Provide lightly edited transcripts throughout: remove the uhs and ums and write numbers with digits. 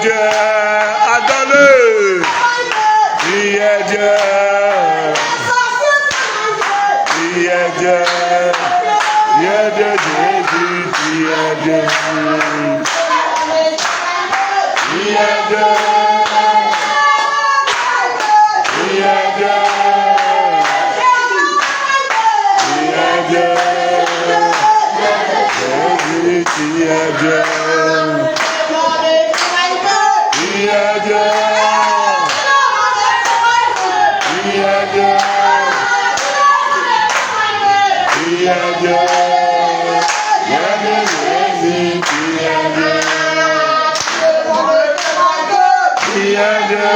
Dieu, adore-le. Priez Dieu. Priez Dieu. Priez Dieu, Jésus. Priez Dieu. Priez Dieu. Priez Dieu. Priez Dieu. Jésus, priez Dieu. Priez Dieu. Priez Dieu. Priez Dieu. Priez Dieu.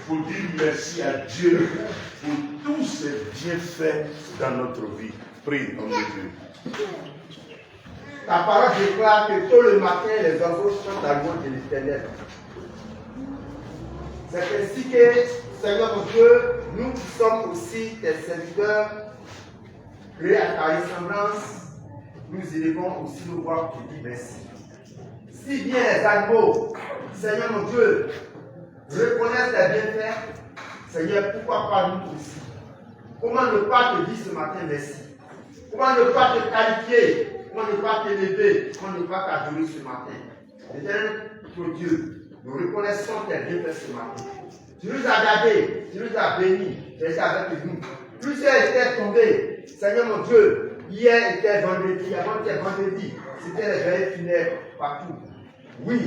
Pour dire merci à Dieu pour tous ses bienfaits dans notre vie. Prie, nom de Dieu. Ta parole déclare que tôt le matin, les oiseaux chantent la louange de l'Éternel. C'est ainsi que, Seigneur mon Dieu, nous qui sommes aussi tes serviteurs, créés à ta ressemblance, nous élevons aussi nos voix pour te dire merci. Si bien les animaux, Seigneur mon Dieu, reconnaissent tes bienfaits, Seigneur, pourquoi pas nous aussi? Comment ne pas te dire ce matin merci? Comment ne pas te qualifier? Comment ne pas t'élever? Comment ne pas t'adorer ce matin? Éternel, notre Dieu, nous reconnaissons tes bienfaits ce matin. Tu nous as gardés, tu nous as bénis, tu es avec nous. Plusieurs étaient tombés, Seigneur mon Dieu, hier était vendredi, avant-hier vendredi, c'était les veillées funèbres partout. Oui.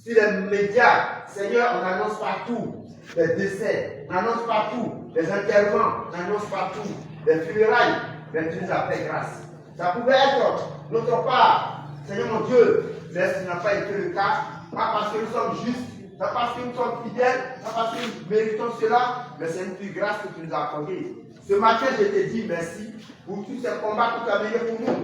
Sur les médias, Seigneur, on annonce partout les décès, on annonce partout les enterrements, on annonce partout les funérailles, mais tu nous as fait grâce. Ça pouvait être notre part, Seigneur mon Dieu, mais ce n'a pas été le cas, pas parce que nous sommes justes, pas parce que nous sommes fidèles, pas parce que nous méritons cela, mais c'est une plus grâce que tu nous as accordée. Ce matin, je te dis merci pour tous ces combats que tu as menés pour nous.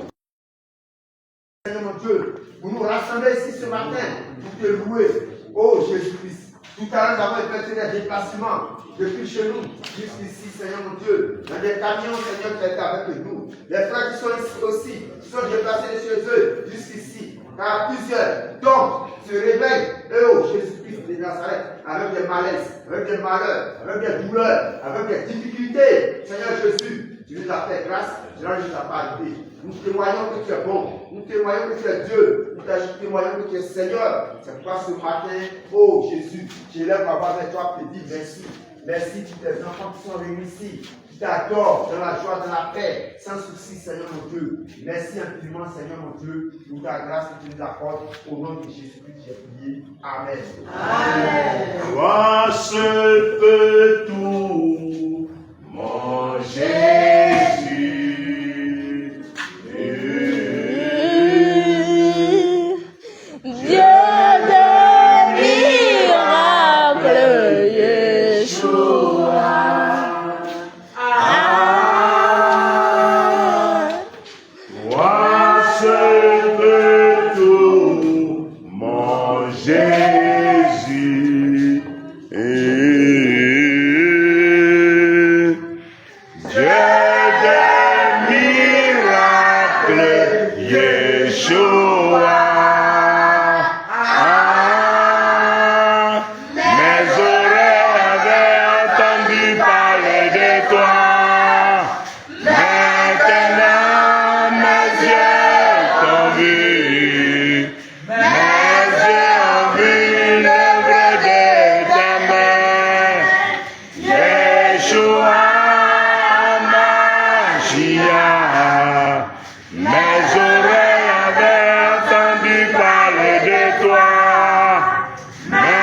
Seigneur mon Dieu, pour nous rassembler ici ce matin, pour te louer, oh Jésus-Christ. Tout à l'heure, nous avons effectué des déplacements depuis chez nous jusqu'ici, Seigneur mon Dieu. Dans des camions, Seigneur, tu es avec nous. Les frères qui sont ici aussi, qui sont déplacés chez eux jusqu'ici. Car plusieurs, donc, se réveillent, oh Jésus-Christ de Nazareth, avec des malaises, avec des malheurs, avec des douleurs, avec des difficultés. Seigneur Jésus, tu nous as fait grâce, tu nous as pas arrivé. Nous témoignons que tu es bon, nous témoignons que tu es Dieu, nous témoignons que tu es Seigneur. C'est pourquoi ce matin, oh Jésus, je lève ma voix avec toi pour te dire merci. Merci pour tes enfants qui sont réunis ici, qui t'adorent dans la joie, dans la paix, sans souci, Seigneur mon Dieu. Merci infiniment, Seigneur mon Dieu, pour ta grâce que tu nous accordes. Au nom de Jésus-Christ, j'ai prié. Amen. Amen. Toi seul peux tout, mon Jésus.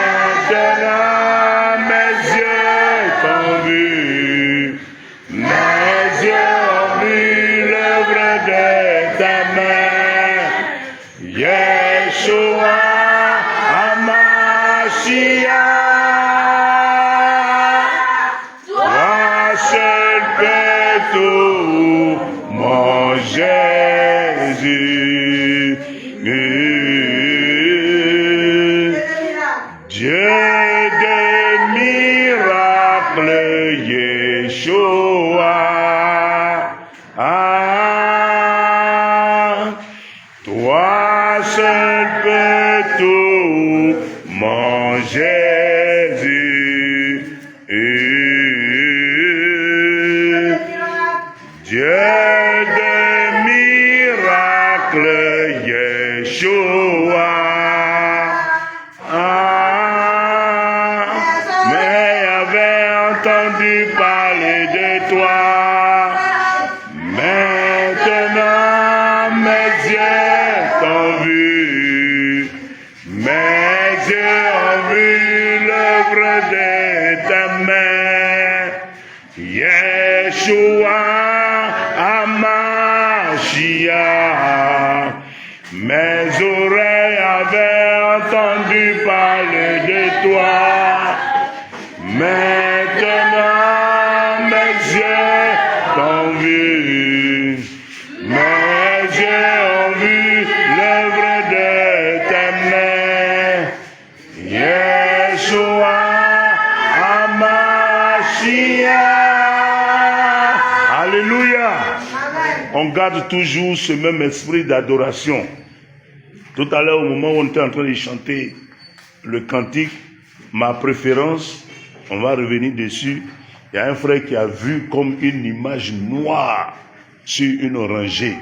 Maintenant mes yeux t'ont vu. tout, mon Jésus. Dieu de miracles, Yeshua. Toi seul peux tout, mon Jésus. Dieu de miracles, Yeshua. Mais j'avais entendu parler de toi. Maintenant, mes yeux t'ont vu. Mes yeux ont vu l'œuvre de ta main. Yeshua Hamashiach. Mes oreilles avaient entendu parler de toi. Maintenant, mes yeux t'ont vu. Mes yeux ont vu l'œuvre de ta main. Yeshua Hamashiach. Alléluia. On garde toujours ce même esprit d'adoration. Tout à l'heure, au moment où on était en train de chanter le cantique, ma préférence, on va revenir dessus. Il y a un frère qui a vu comme une image noire sur une rangée.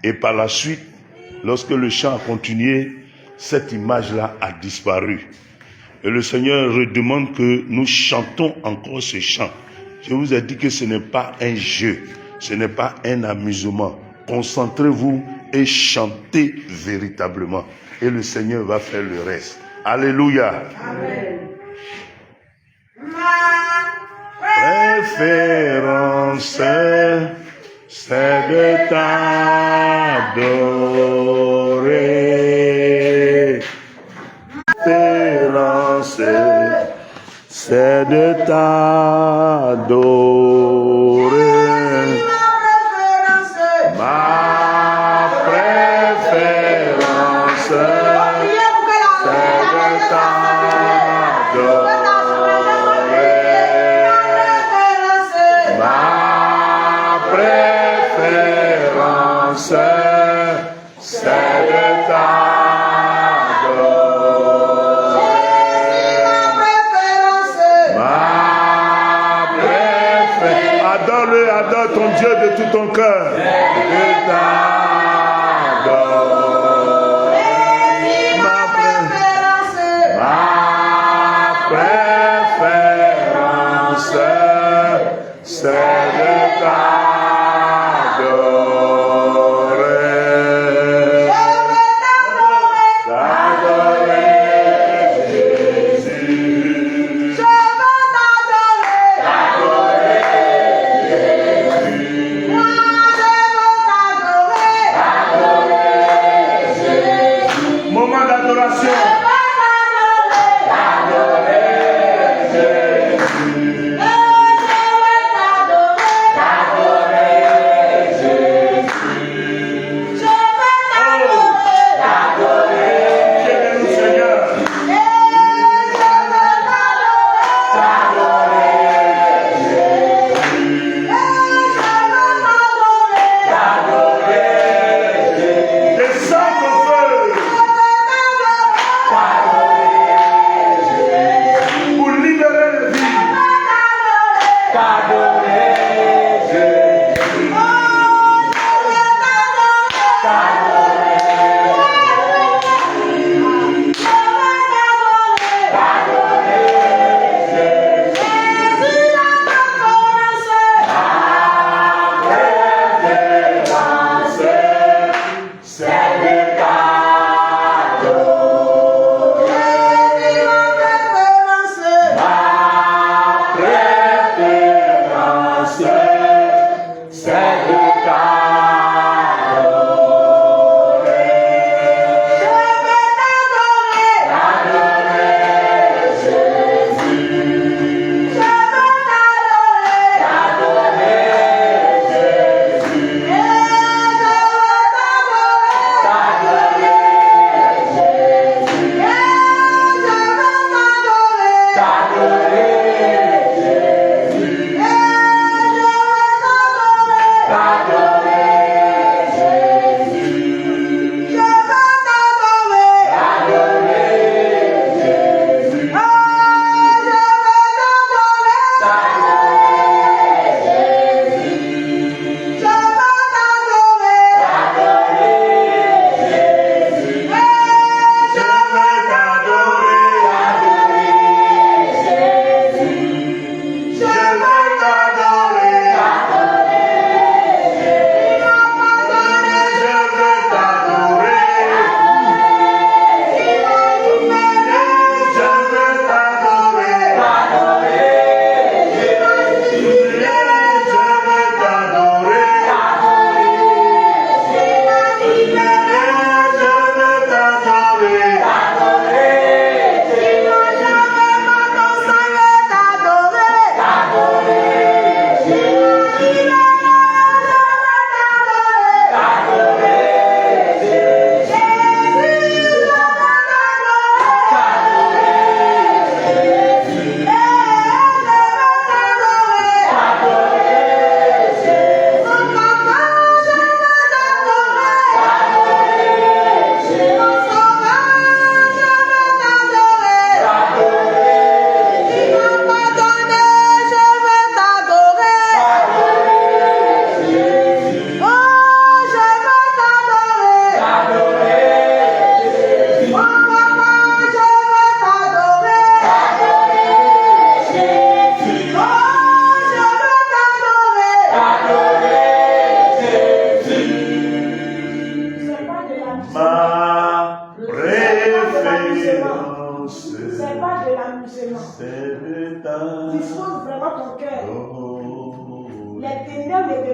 Et par la suite, lorsque le chant a continué, cette image-là a disparu. Et le Seigneur redemande que nous chantons encore ce chant. Je vous ai dit que ce n'est pas un jeu, ce n'est pas un amusement. Concentrez-vous et chantez véritablement. Et le Seigneur va faire le reste. Alléluia. Amen. Préférence, c'est de t'adorer. Préférence, c'est de t'adorer. Ma préférence, c'est de t'adorer. Ma préférence, c'est de t'adorer. Ma préférence, adore-le, adore ton Dieu de tout ton cœur. De t'adorer. Ma préférence, c'est de t'adorer. T'adorer Jésus. Moment d'adoration.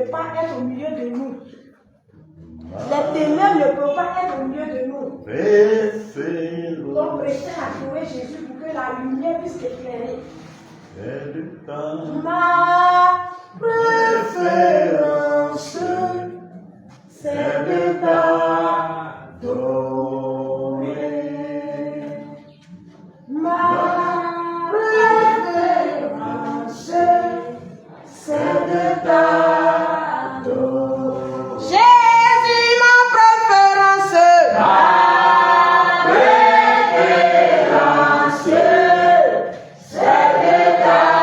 peut pas être au milieu de nous. Les ténèbres ne peuvent pas être au milieu de nous. Donc prêchez à trouver Jésus pour que la lumière puisse éclairer. Ma préférence, c'est de t'adorer. Ma préférence, c'est de t'adorer. Jésus, ma préférence. Je vais t'adorer.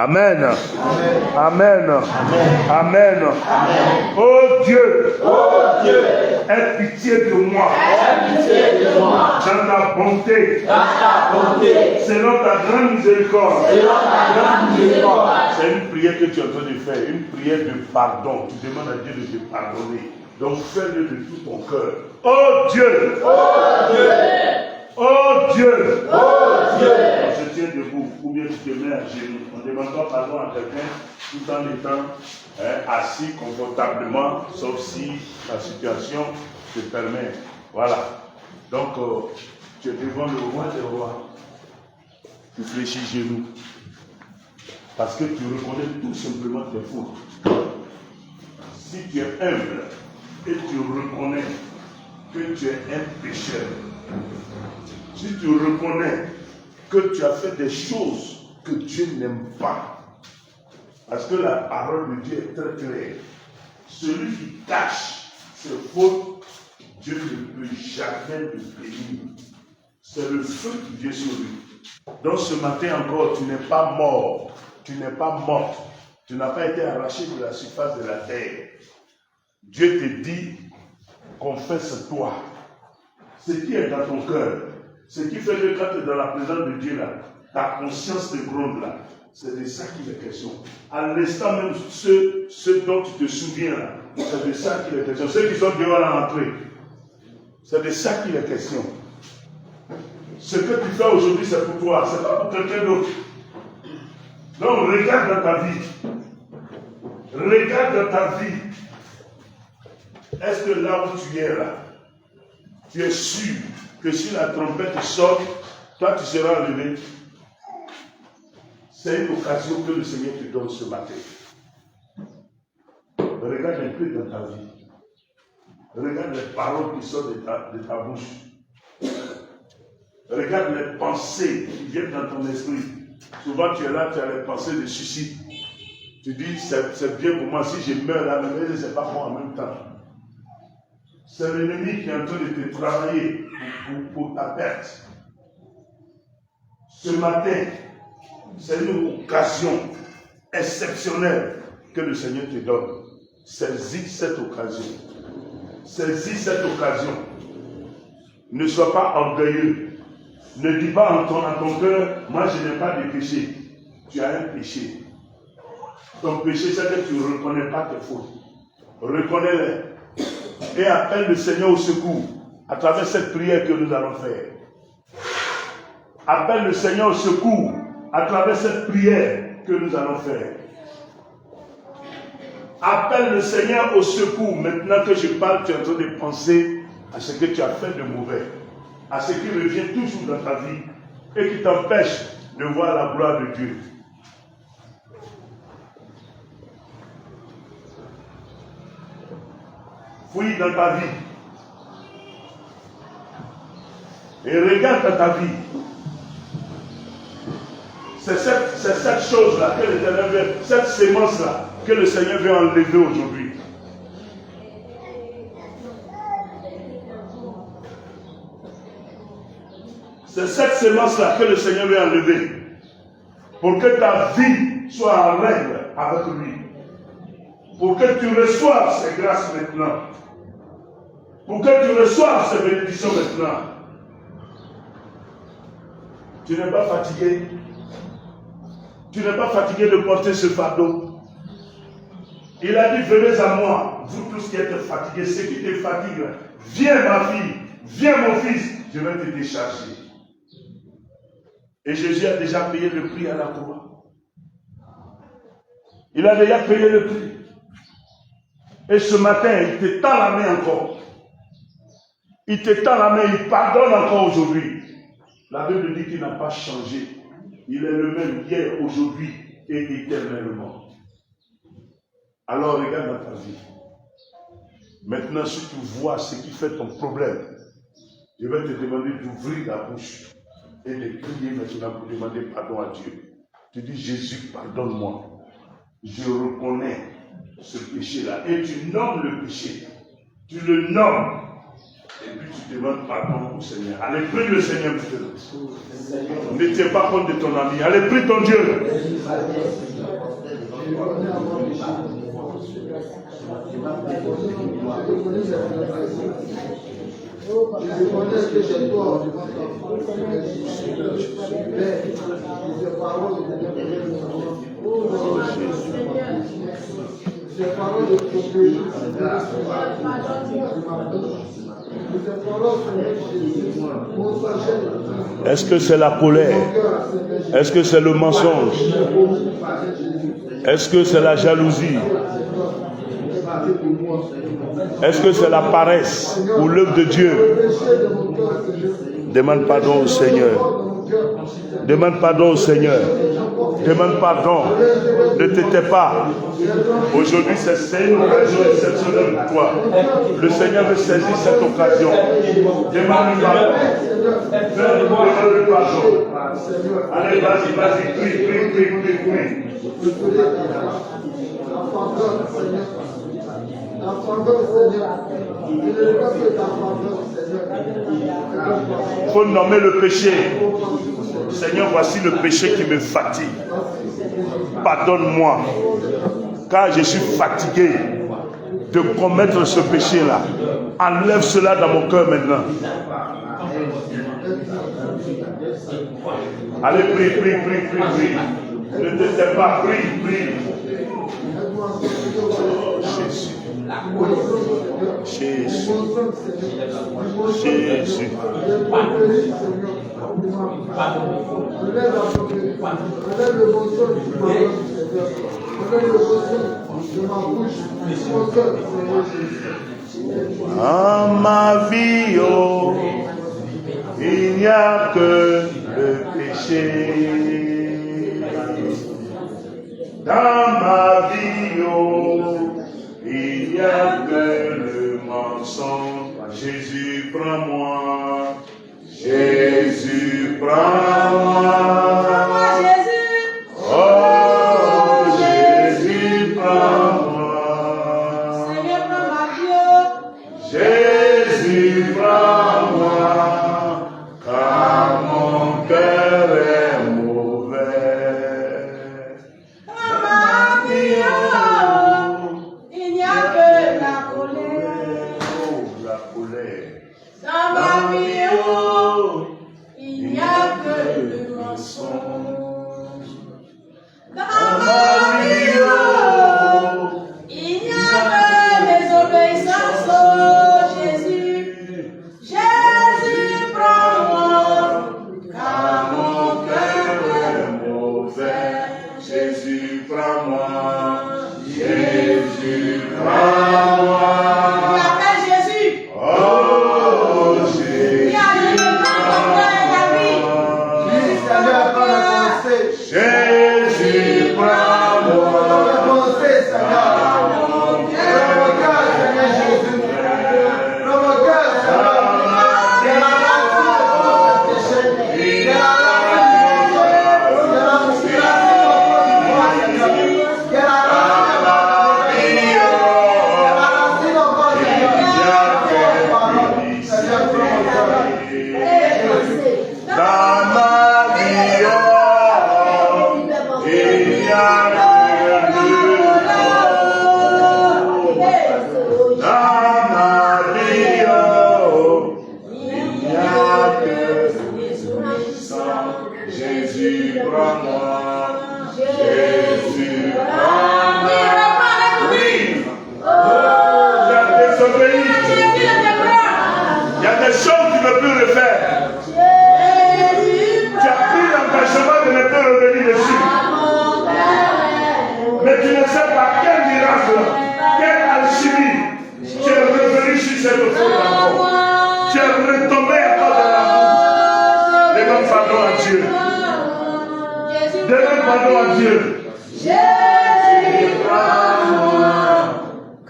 Amen. Amen. Amen. Oh Dieu, aie pitié de moi. Dans ta bonté. Selon ta grande miséricorde. C'est une prière que tu es en train de faire. Une prière de pardon. Tu demandes à Dieu de te pardonner. Donc fais-le de tout ton cœur. Oh Dieu. Oh Dieu. Oh Dieu. Oh Dieu. On se tient debout. Ou bien tu te mets à genoux. On ne demande pas pardon à quelqu'un tout en étant assis confortablement, sauf si la situation te permet. Voilà. Donc, tu es devant le roi des rois. Tu fléchis genoux. Parce que tu reconnais tout simplement tes fautes. Si tu es humble et tu reconnais que tu es un pécheur, si tu reconnais que tu as fait des choses que Dieu n'aime pas, parce que la parole de Dieu est très claire, celui qui cache ses fautes, Dieu ne peut jamais le bénir. C'est le feu qui vient sur lui. Donc ce matin encore, tu n'es pas mort, tu n'es pas morte, tu n'as pas été arraché de la surface de la terre. Dieu te dit, confesse-toi. Ce qui est dans ton cœur, ce qui fait que quand tu es dans la présence de Dieu là, ta conscience te gronde là, c'est de ça qu'il est question. À l'instant même, ceux dont tu te souviens là, c'est de ça qu'il est question. Ceux qui sont dehors à l'entrée, c'est de ça qu'il est question. Ce que tu fais aujourd'hui, c'est pour toi, c'est pas pour quelqu'un d'autre. Donc regarde dans ta vie. Regarde dans ta vie. Est-ce que là où tu es là, tu es sûr que si la trompette sort, toi tu seras levé? C'est une occasion que le Seigneur te donne ce matin. Regarde un peu dans ta vie. Regarde les paroles qui sortent de ta bouche. Regarde les pensées qui viennent dans ton esprit. Souvent tu es là, tu as les pensées de suicide. Tu dis, c'est bien pour moi si je meurs là, mais ce n'est pas moi en même temps. C'est l'ennemi qui est en train de te travailler pour ta perte. Ce matin, c'est une occasion exceptionnelle que le Seigneur te donne. Saisis cette occasion. Saisis cette occasion. Ne sois pas orgueilleux. Ne dis pas en ton cœur, moi je n'ai pas de péché. Tu as un péché. ton péché, c'est que tu ne reconnais pas tes fautes. Reconnais-les. Et appelle le Seigneur au secours à travers cette prière que nous allons faire. Appelle le Seigneur au secours à travers cette prière que nous allons faire. Appelle le Seigneur au secours. Maintenant que je parle, tu es en train de penser à ce que tu as fait de mauvais, à ce qui revient toujours dans ta vie et qui t'empêche de voir la gloire de Dieu. Fouille dans ta vie et regarde dans ta vie. C'est cette chose-là que l'Éternel veut, cette sémence-là que le Seigneur veut enlever aujourd'hui. C'est cette sémence-là que le Seigneur veut enlever pour que ta vie soit en règle avec lui. Pour que tu reçoives ces grâces maintenant. Pour que tu reçoives ces bénédictions maintenant. Tu n'es pas fatigué. Tu n'es pas fatigué de porter ce fardeau. Il a dit, venez à moi, vous tous qui êtes fatigués, ceux qui te fatiguent. Viens ma fille, viens mon fils, je vais te décharger. Et Jésus a déjà payé le prix à la croix. Il a déjà payé le prix. Et ce matin, il te tend la main encore. Il te tend la main, il pardonne encore aujourd'hui. La Bible dit qu'il n'a pas changé. Il est le même hier, aujourd'hui et éternellement. Alors regarde dans ta vie. Maintenant, si tu vois ce qui fait ton problème, je vais te demander d'ouvrir la bouche et de prier maintenant pour demander pardon à Dieu. Tu dis, Jésus, pardonne-moi. Je reconnais ce péché-là. Et tu nommes le péché. Tu le nommes. Et puis tu demandes pardon au Seigneur. Allez, prie le Seigneur maintenant. Ne tiens pas compte de ton ami. Allez, prie ton Dieu. Je reconnais que j'ai tort devant toi. Mais ces paroles de prophétie, est-ce que c'est la colère? Est-ce que c'est le mensonge? Est-ce que c'est la jalousie? Est-ce que c'est la paresse ou l'œuvre de Dieu? Demande pardon au Seigneur. Demande pardon au Seigneur. Demande pardon. Ne te tais pas. Aujourd'hui, c'est une occasion exceptionnelle pour toi. Le Seigneur veut saisir cette occasion. Demande pardon. Demande pardon. Allez, vas-y, prie. Il faut nommer le péché. Seigneur, voici le péché qui me fatigue. Pardonne-moi, car je suis fatigué de commettre ce péché-là. Enlève cela dans mon cœur maintenant. Allez, prie. Ne te tais pas, prie. Jésus. Dans ma vie, oh, il n'y a que le péché. Dans ma vie, oh, il n'y a que le mensonge. Jésus, prends-moi. Jésus, prends-moi. Oh, Jésus, prends-moi. Seigneur, prends ma vie. Jésus, prends-moi. Car mon cœur est mauvais. Prends ma vie. Il n'y a que la colère. Oh, la colère. Dans ma vie, il n'y a que des choses que tu ne peux refaire. Tu as pris l'engagement de ne plus revenir dessus. Mais tu ne sais pas quel miracle, quelle alchimie. Tu es revenu sur cette faute encore. Tu es retombé encore dans la boue. Demande pardon à Dieu. Demande pardon à Dieu. Jésus, prends-moi,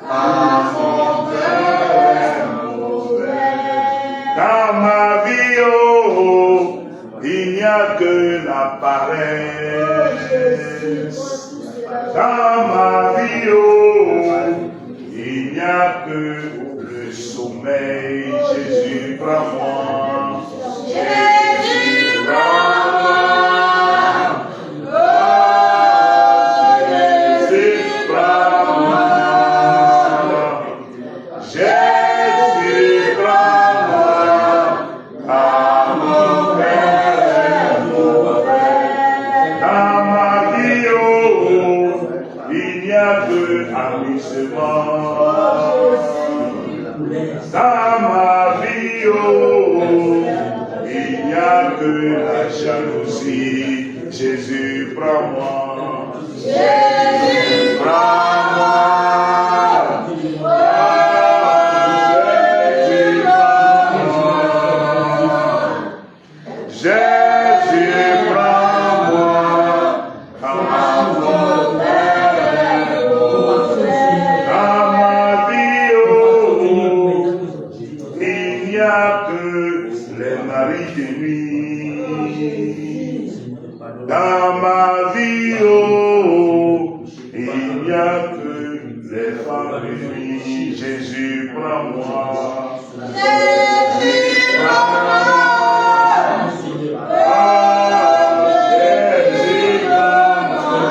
car mon cœur est mauvais. Dans ma vie, oh, il n'y a que la paresse. Dans ma vie, oh, il n'y a que le sommeil. Jésus, prends-moi. Jésus, prends-moi. Dans ma vie, oh, il n'y a que la jalousie. Jésus, prends-moi. Jésus, prends-moi. Jésus, prends-moi. Jésus, prends-moi. Dans ma vie, oh, il n'y a que les femmes de nuit. Jésus, prends-moi. Jésus, prends-moi. Jésus, prends-moi.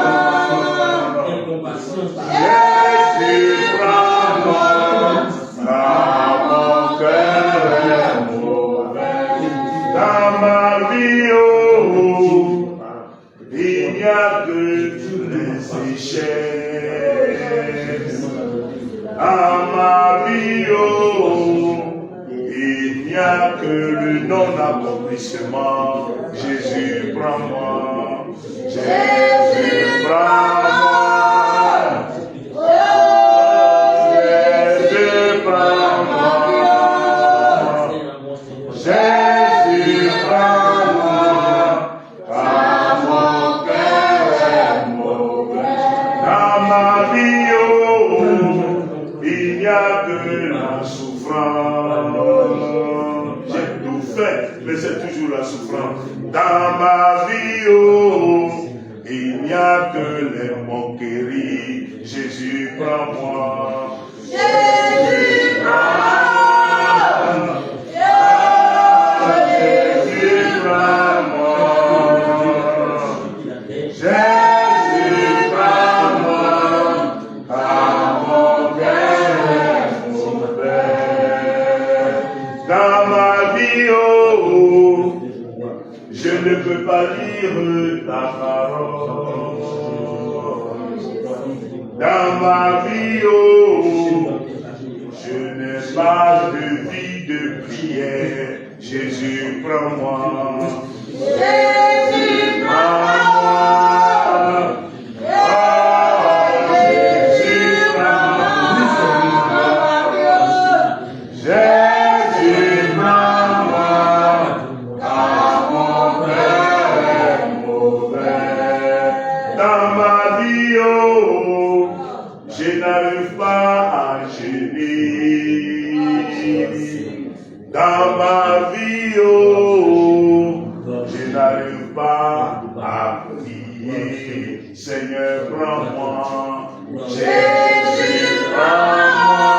Jésus, prends-moi. Car mon cœur est mauvais. Dans ma vie, oh, il n'y a que les échecs. À ma vie, oh, il n'y a que le non-accomplissement. Jésus, prends-moi. Jésus, prends-moi. Jésus, prends-moi. Jésus, prends-moi. Il n'y a que la souffrance. J'ai tout fait, mais c'est toujours la souffrance. Dans ma vie, oh, il n'y a que les moqueries. Jésus, prends-moi. Jésus, prends-moi. Jésus, prends-moi. Jésus, prends-moi. Dans ma vie, oh, je ne peux pas lire ta parole. Dans ma vie, oh, je n'ai pas de vie de prière. Jésus, prends-moi. Jésus, prends-moi. Dans ma vie, oh, je n'arrive pas à prier. Seigneur, prends-moi. Jésus, prends-moi.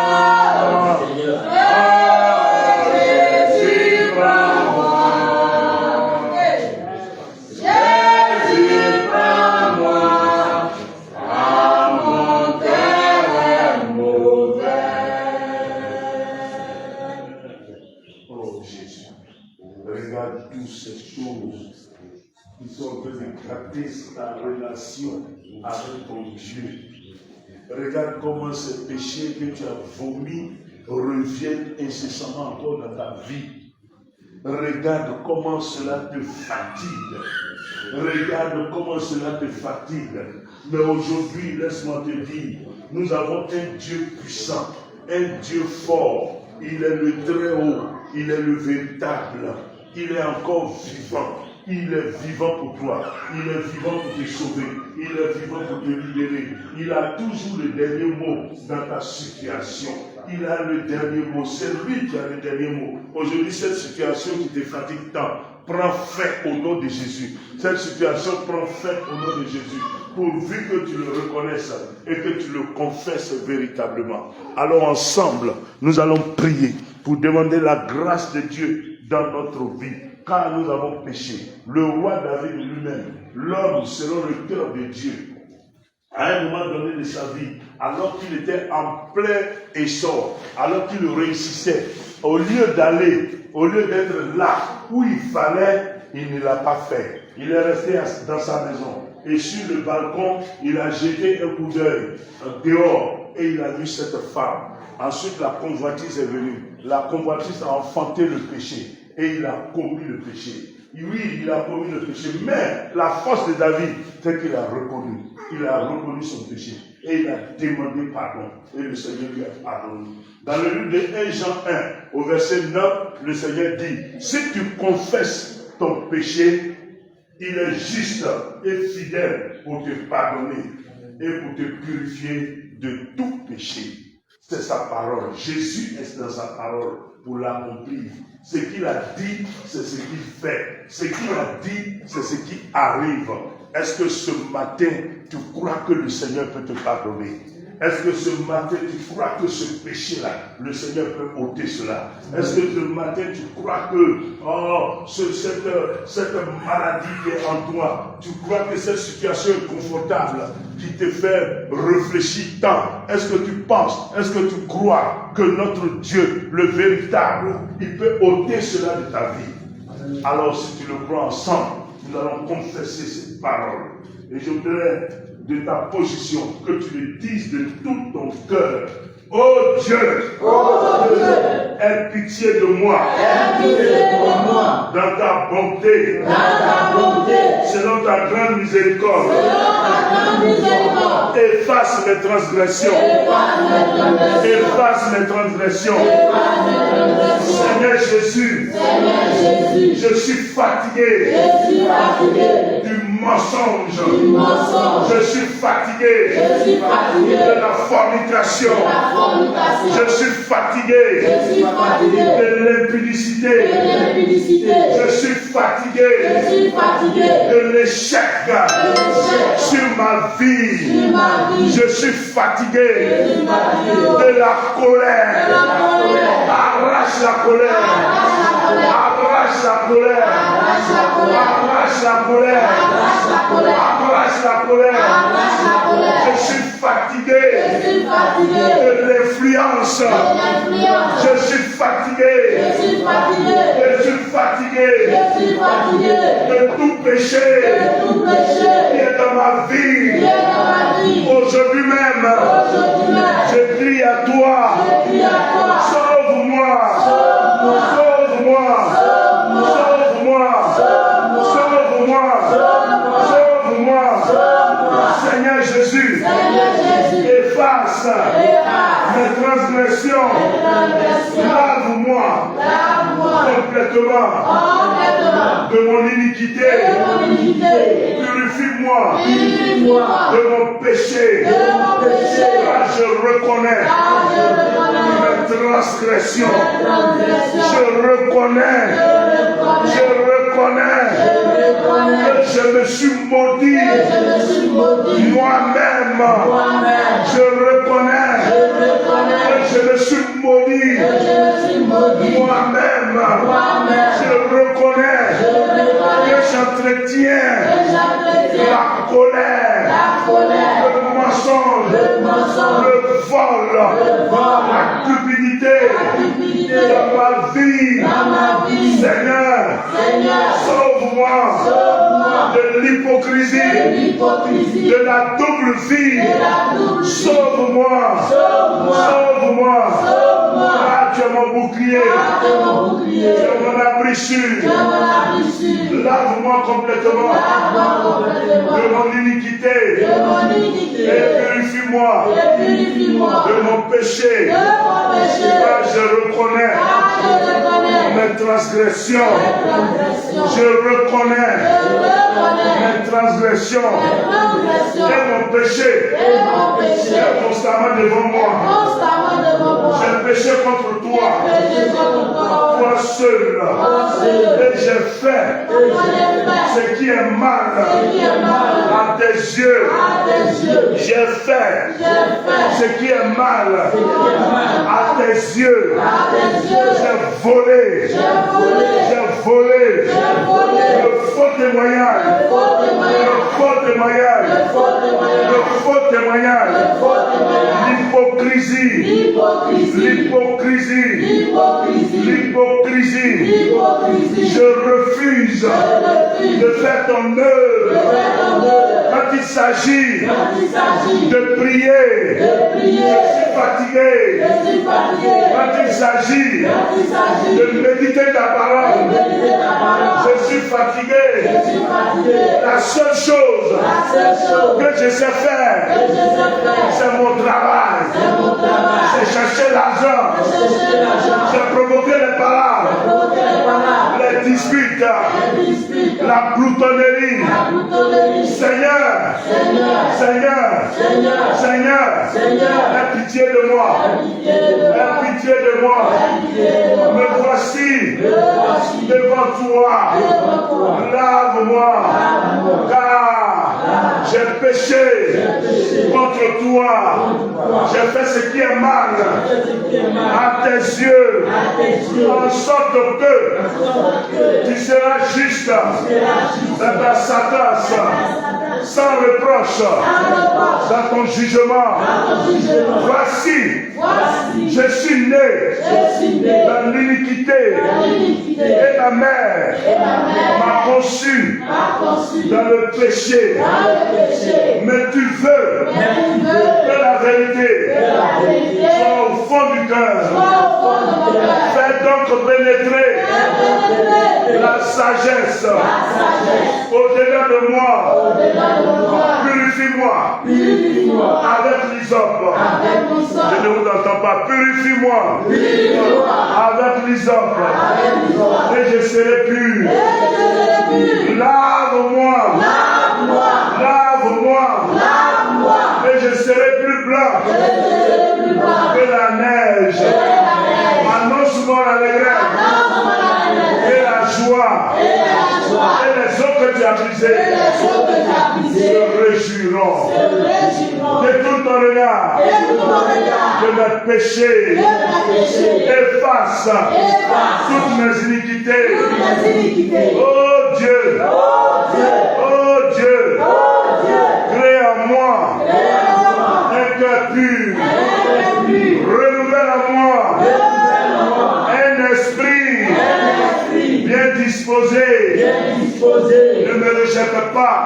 Jésus, prends-moi. Jésus, prends-moi. Ah, mon cœur est mauvais. Oh Jésus, regarde toutes ces choses qui sont en train de gratter ta relation avec ton Dieu. Regarde comment ces péchés que tu as vomis reviennent incessamment encore dans ta vie. regarde comment cela te fatigue. Regarde comment cela te fatigue. Mais aujourd'hui, laisse-moi te dire, nous avons un Dieu puissant, un Dieu fort. Il est le très haut, il est le véritable. Il est encore vivant. Il est vivant pour toi. Il est vivant pour te sauver. Il est vivant pour te libérer. Il a toujours le dernier mot dans ta situation. Il a le dernier mot. C'est lui qui a le dernier mot. Aujourd'hui, cette situation qui te fatigue tant, prend fin au nom de Jésus. Cette situation prend fin au nom de Jésus. Pourvu que tu le reconnaisses et que tu le confesses véritablement. Alors ensemble, nous allons prier pour demander la grâce de Dieu dans notre vie. Car nous avons péché. Le roi David lui-même, l'homme selon le cœur de Dieu, à un moment donné de sa vie, alors qu'il était en plein essor, alors qu'il réussissait, au lieu d'être là où il fallait, il ne l'a pas fait. Il est resté dans sa maison. Et sur le balcon, il a jeté un coup d'œil dehors et il a vu cette femme. Ensuite, la convoitise est venue. La convoitise a enfanté le péché. Et il a commis le péché. Oui, il a commis le péché. Mais la force de David, c'est qu'il a reconnu. Il a reconnu son péché. Et il a demandé pardon. Et le Seigneur lui a pardonné. Dans le livre de 1 Jean 1, au verset 9, le Seigneur dit, si tu confesses ton péché, il est juste et fidèle pour te pardonner et pour te purifier de tout péché. C'est sa parole. Jésus est dans sa parole pour l'accomplir. Ce qu'il a dit, c'est ce qu'il fait. Ce qu'il a dit, c'est ce qui arrive. Est-ce que ce matin, tu crois que le Seigneur peut te pardonner? Est-ce que ce matin, tu crois que ce péché-là, le Seigneur peut ôter cela? Est-ce que ce matin, tu crois que cette maladie qui est en toi, tu crois que cette situation inconfortable qui te fait réfléchir tant, est-ce que tu penses, est-ce que tu crois que notre Dieu, le véritable, il peut ôter cela de ta vie? Alors si tu le crois ensemble, nous allons confesser ces paroles. Et je voudrais de ta position que tu le dises de tout ton cœur. Oh Dieu, aie pitié de moi, dans ta bonté, selon ta grande miséricorde, efface mes transgressions, Seigneur Jésus, je suis fatigué du mensonge, je suis fatigué de la fornication, je suis fatigué de l'impudicité, je suis fatigué de l'échec sur ma vie, je suis fatigué de la colère. Arrache la colère, arrache la colère, arrache la colère, arrache la colère. Je suis fatigué de l'influence. Je suis fatigué de tout péché qui est dans ma vie. Aujourd'hui même, je crie à toi. Sauve-moi, sauve-moi, sauve-moi, sauve-moi, sauve-moi, Seigneur Jésus, efface mes transgressions, lave-moi complètement de mon iniquité, purifie-moi de mon péché, car je reconnais mes transgressions, je reconnais que je me suis maudit moi-même, je reconnais que je me suis maudit moi-même, je reconnais que j'entretiens la colère, le mensonge, le vol, la cupidité dans ma vie. Seigneur, sauve-moi de l'hypocrisie, de la double vie. Sauve-moi, sauve-moi. Ah, tu es mon bouclier, tu es mon abri blessure. Lave-moi complètement de mon iniquité. Et purifie-moi de mon péché. Car je reconnais mes transgressions. Je reconnais mes transgressions. Et mon péché est constamment devant moi. J'ai péché contre toi. Toi seul. Et j'ai fait ce qui est mal à tes yeux. J'ai fait ce qui est mal à tes yeux. J'ai volé. Le faux témoignage. L'hypocrisie. Je refuse de faire ton œuvre. Quand il s'agit de prier, je suis fatigué. Quand il s'agit de méditer ta parole, je suis fatigué. La seule chose que je sais faire, c'est mon travail. C'est chercher l'argent. C'est provoquer les paroles, les disputes, la gloutonnerie. Seigneur, aie pitié de moi. Me voici devant toi. Lave-moi, car j'ai péché contre toi. J'ai fait ce qui est mal à tes yeux, en sorte que tu seras juste dans ta sentence, sans reproche dans ton jugement. Voici, je suis né dans l'iniquité et ma mère m'a conçu dans le péché. Mais tu veux que la vérité soit au fond du cœur. Fais donc pénétrer la sagesse au-delà de moi. Purifie-moi avec l'hysope. Je ne vous entends pas. Purifie-moi avec l'hysope. Et je serai pur. Lave-moi. Et je serai plus blanc que la neige. Annonce-moi l'allégresse et la joie. Et les eaux que tu as brisées se réjouiront. Détourne ton regard de mes péchés. Efface toutes mes iniquités. Oh Dieu. Crée en moi un cœur pur. Renouvelle en moi un esprit bien disposé. Ne me rejette pas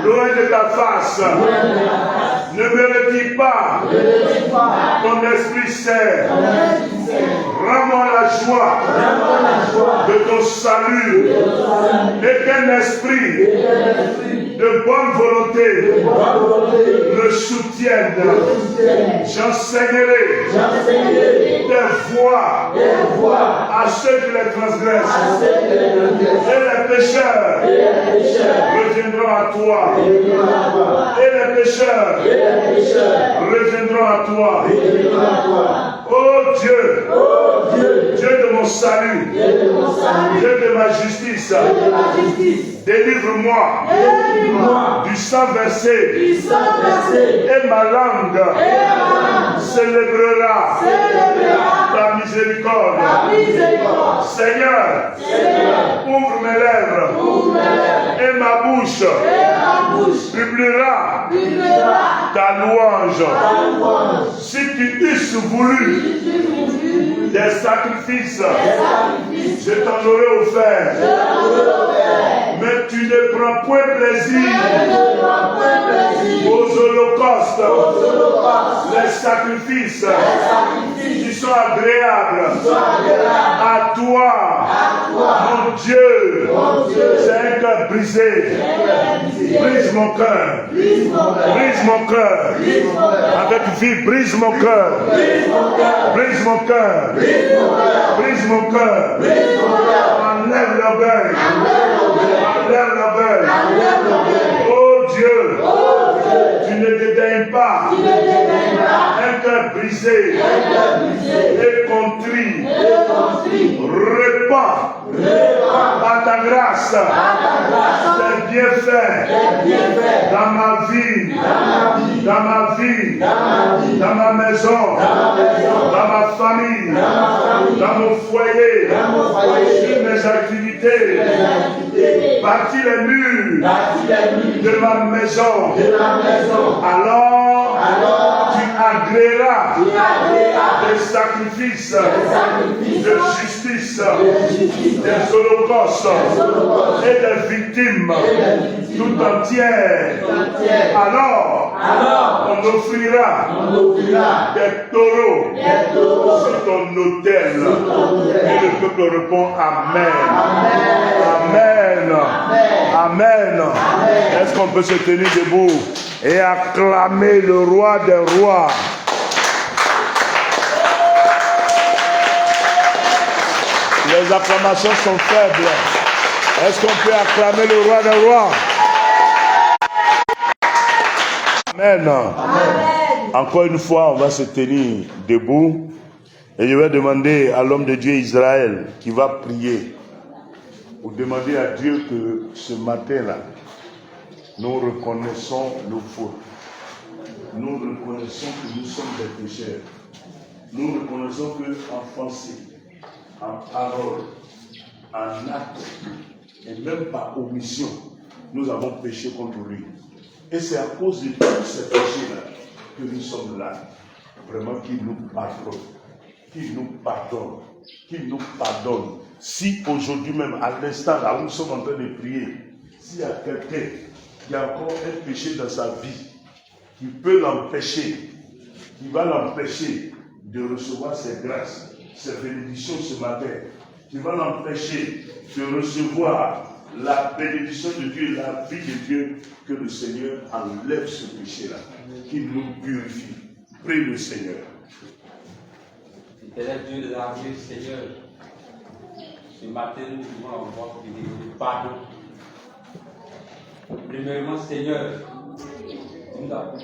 loin de ta face. Ne me retire pas ton esprit saint. Rends-moi la joie de ton salut. Et qu'un esprit de bonne volonté me soutienne. J'enseignerai tes voies à ceux qui les transgressent. Et les pécheurs reviendront à toi. Et les pécheurs reviendront à toi. Oh Dieu, Dieu de mon salut, Dieu de ma justice, délivre-moi du sang versé, et ma langue célébrera ta miséricorde. Seigneur, ouvre mes lèvres et ma bouche publiera ta louange. Si tu eusses voulu des sacrifices, je t'en aurais offert. Mais tu ne prends point plaisir aux holocaustes, les sacrifices qui sont agréables à toi, mon Dieu. C'est un cœur brisé. Brise mon cœur. Brise mon cœur. Avec vie, brise mon cœur. Brise mon cœur. Brise mon cœur. Enlève l'orgueil. Enlève l'orgueil. Oh Dieu, tu ne dédaignes pas un cœur brisé et contrit. Répands par ta grâce tes bienfaits dans ma vie, dans ma vie, dans ma maison, dans ma famille, dans mon foyer, sur mes activités. Bâtis les murs de ma maison. Alors tu agréeras des sacrifices de justice, des holocaustes et des victimes tout entières. Alors on offrira des taureaux sur ton autel. Et le peuple répond Amen. Amen. Amen. Est-ce qu'on peut se tenir debout et acclamer le roi des rois? Les acclamations sont faibles. Est-ce qu'on peut acclamer le roi des rois? Amen. Amen. Encore une fois, on va se tenir debout et je vais demander à l'homme de Dieu Israël qui va prier pour demander à Dieu que ce matin-là, nous reconnaissons nos fautes. Nous reconnaissons que nous sommes des pécheurs. Nous reconnaissons qu'en pensée, en parole, en acte, et même par omission, nous avons péché contre lui. Et c'est à cause de tous ces péchés-là que nous sommes là. Vraiment qu'il nous pardonne. Qu'il nous pardonne. Qu'il nous pardonne. Si aujourd'hui même, à l'instant là où nous sommes en train de prier, s'il y a quelqu'un qui a encore un péché dans sa vie, qui peut l'empêcher, qui va l'empêcher de recevoir ses grâces, ses bénédictions ce matin, qui va l'empêcher de recevoir la bénédiction de Dieu, la vie de Dieu, que le Seigneur enlève ce péché-là, qu'il nous purifie. Prie le Seigneur. Éternel Dieu de l'armée, Seigneur, ce matin nous pouvons avoir le pardon. Premièrement, Seigneur, nous avons